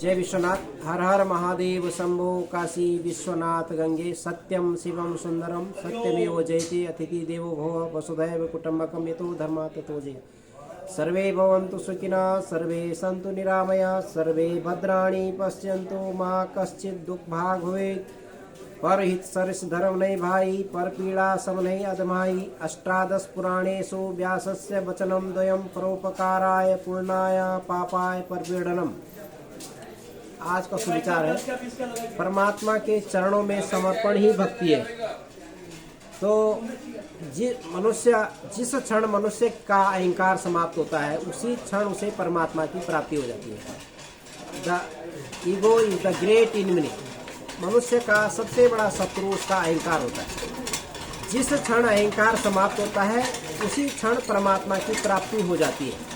जय विश्वनाथ। हर हर महादेव शंभो काशी विश्वनाथ गंगे। सत्यम शिवम सुंदरम सत्यमेव जयते अतिथि देवो भव वसुधैव कुटुंबकम यतो धर्मा ततो जय। सर्वे भवन्तु सुखिनः सर्वे सन्तु निरामया सर्वे भद्राणि पश्यन्तु मा कश्चित् दुःखभाग् भवेत्। परहित सरस धर्म नहीं भाई पर पीड़ा सम नहीं अदमाई। अष्टादश पुराणेषु व्यासस्य वचनम द्वयम परोपकाराय पूर्णाय पापाय परपीडनम। आज का सुविचार है परमात्मा के चरणों में समर्पण ही भक्ति है। तो जिस क्षण मनुष्य का अहंकार समाप्त होता है उसी क्षण उसे परमात्मा की प्राप्ति हो जाती है। The ego is the great enemy. मनुष्य का सबसे बड़ा शत्रु उसका अहंकार होता है। जिस क्षण अहंकार समाप्त होता है उसी क्षण परमात्मा की प्राप्ति हो जाती है।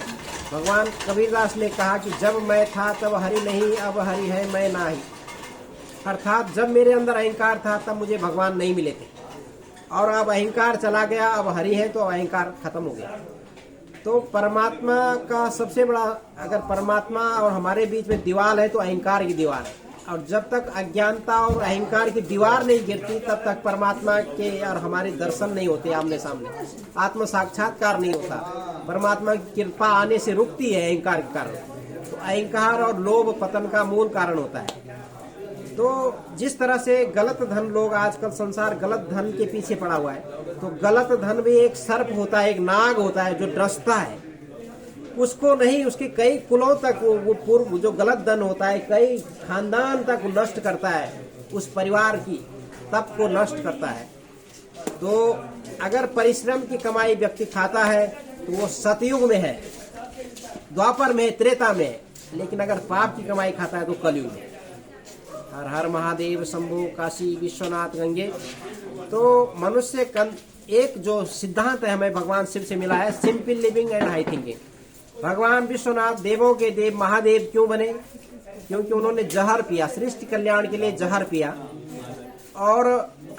भगवान कबीरदास ने कहा कि जब मैं था तब हरि नहीं, अब हरि है मैं नाही। अर्थात जब मेरे अंदर अहंकार था तब मुझे भगवान नहीं मिले थे, और अब अहंकार चला गया, अब हरि है तो अहंकार खत्म हो गया। तो परमात्मा का सबसे बड़ा, अगर परमात्मा और हमारे बीच में दीवार है तो अहंकार की दीवार है। और जब तक अज्ञानता और अहंकार की दीवार नहीं गिरती तब तक परमात्मा के और हमारे दर्शन नहीं होते, आमने सामने आत्म साक्षात्कार नहीं होता। परमात्मा की कृपा आने से रुकती है अहंकार के कारण। तो अहंकार और लोभ पतन का मूल कारण होता है। तो जिस तरह से गलत धन, लोग आजकल संसार गलत धन के पीछे पड़ा हुआ है, तो गलत धन भी एक सर्प होता है, एक नाग होता है जो डसता है। उसको नहीं, उसके कई कुलों तक वो पूर्व जो गलत धन होता है कई खानदान तक नष्ट करता है, उस परिवार की तप को नष्ट करता है। तो अगर परिश्रम की कमाई व्यक्ति खाता है तो वो सतयुग में है, द्वापर में, त्रेता में है। लेकिन अगर पाप की कमाई खाता है तो कलयुग में। हर हर महादेव शंभो काशी विश्वनाथ गंगे। तो मनुष्य एक जो सिद्धांत है हमें भगवान शिव से मिला है, simple living and high thinking. भगवान विश्वनाथ देवों के देव महादेव क्यों बने? क्योंकि उन्होंने जहर पिया, सृष्टि कल्याण के लिए जहर पिया, और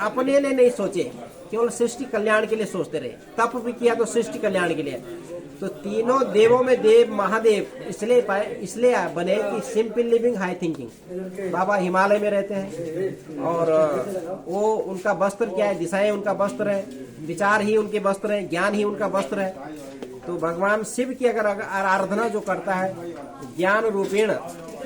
अपने लिए नहीं सोचे, केवल सृष्टि कल्याण के लिए सोचते रहे। तप भी किया तो सृष्टि कल्याण के लिए। तो तीनों देवों में देव महादेव इसलिए बने कि सिंपल लिविंग हाई थिंकिंग। बाबा हिमालय में रहते हैं और वो उनका वस्त्र क्या है? दिशाएं उनका वस्त्र है, विचार ही उनके वस्त्र है, ज्ञान ही उनका वस्त्र है। तो भगवान शिव की अगर आराधना जो करता है ज्ञान रूपेण,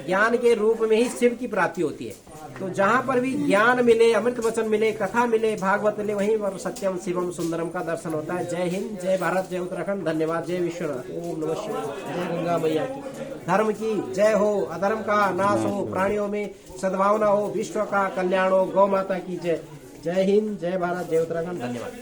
ज्ञान के रूप में ही शिव की प्राप्ति होती है। तो जहाँ पर भी ज्ञान मिले, अमृत वचन मिले, कथा मिले, भागवत मिले, वहीं पर सत्यम शिवम सुंदरम का दर्शन होता है। जय हिंद, जय भारत, जय उत्तराखंड। धन्यवाद। जय विश्वनाथ। ओम नमः शिवाय। जय गंगा मैया की। धर्म की जय हो, अधर्म का नाश हो, प्राणियों में सद्भावना हो, विश्व का कल्याण हो, गौ माता की जय। जय हिंद, जय भारत, जय उत्तराखंड। धन्यवाद।